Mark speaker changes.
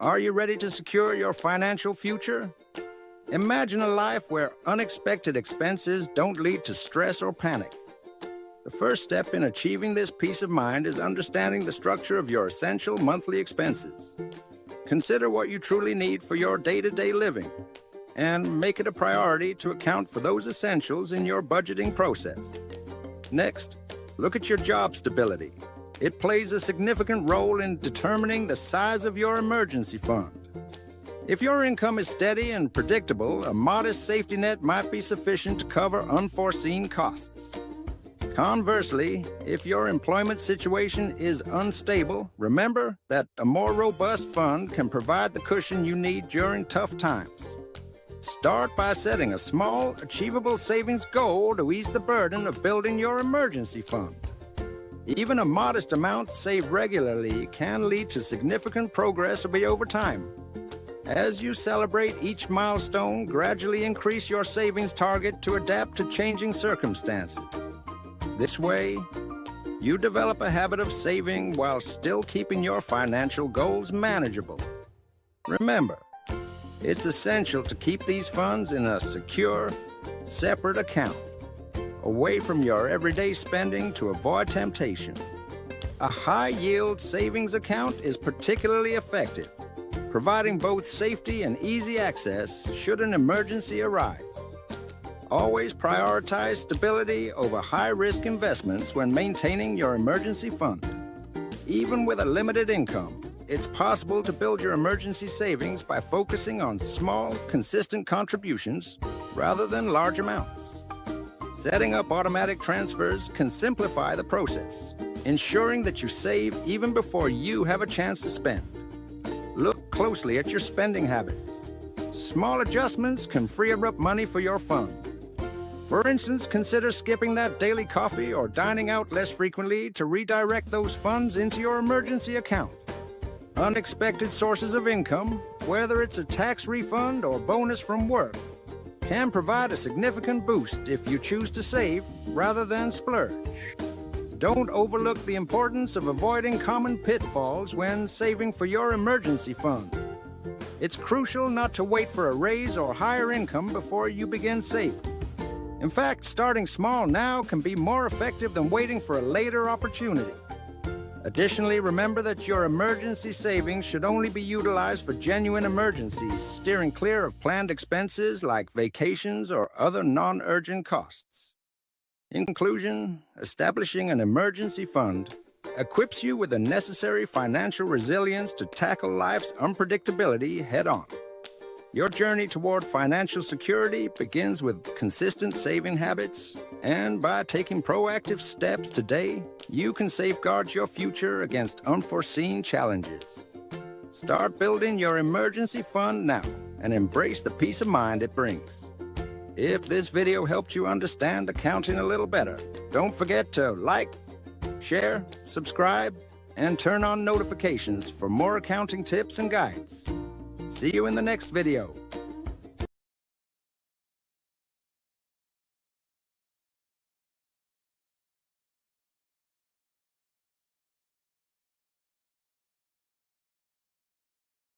Speaker 1: Are you ready to secure your financial future? Imagine a life where unexpected expenses don't lead to stress or panic. The first step in achieving this peace of mind is understanding the structure of your essential monthly expenses. Consider what you truly need for your day-to-day living, and make it a priority to account for those essentials in your budgeting process. Next, look at your job stability. It plays a significant role in determining the size of your emergency fund. If your income is steady and predictable, a modest safety net might be sufficient to cover unforeseen costs. Conversely, if your employment situation is unstable, remember that a more robust fund can provide the cushion you need during tough times. Start by setting a small, achievable savings goal to ease the burden of building your emergency fund. Even a modest amount saved regularly can lead to significant progress over time. As you celebrate each milestone, gradually increase your savings target to adapt to changing circumstances. This way, you develop a habit of saving while still keeping your financial goals manageable. Remember, it's essential to keep these funds in a secure, separate account, away from your everyday spending to avoid temptation. A high-yield savings account is particularly effective, providing both safety and easy access should an emergency arise. Always prioritize stability over high-risk investments when maintaining your emergency fund. Even with a limited income, it's possible to build your emergency savings by focusing on small, consistent contributions rather than large amounts. Setting up automatic transfers can simplify the process, ensuring that you save even before you have a chance to spend. Look closely at your spending habits. Small adjustments can free up money for your fund. For instance, consider skipping that daily coffee or dining out less frequently to redirect those funds into your emergency account. Unexpected sources of income, whether it's a tax refund or bonus from work, can provide a significant boost if you choose to save rather than splurge. Don't overlook the importance of avoiding common pitfalls when saving for your emergency fund. It's crucial not to wait for a raise or higher income before you begin saving. In fact, starting small now can be more effective than waiting for a later opportunity. Additionally, remember that your emergency savings should only be utilized for genuine emergencies, steering clear of planned expenses like vacations or other non-urgent costs. In conclusion, establishing an emergency fund equips you with the necessary financial resilience to tackle life's unpredictability head-on. Your journey toward financial security begins with consistent saving habits, and by taking proactive steps today, you can safeguard your future against unforeseen challenges. Start building your emergency fund now and embrace the peace of mind it brings. If this video helped you understand accounting a little better, don't forget to like, share, subscribe, and turn on notifications for more accounting tips and guides. See you in the next video.